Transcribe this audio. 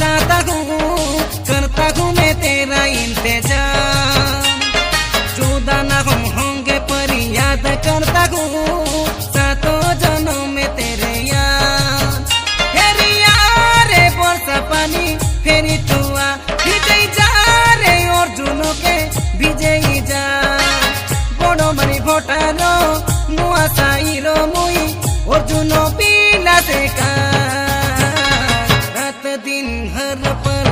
चाहता हूँ, करता हूँ मैं तेरा इंतजार। जुदा ना हम होंगे पर याद करता हूँ, सातों जन्म में तेरे यार। फेरी यारे बरसा पानी फेरी तुआ भिजे जा रे और जुनो के भिजे जा। बड़ो मरी भोटारो मुआ साइरो मुई और जुनो पीला से का रात दिन हर पल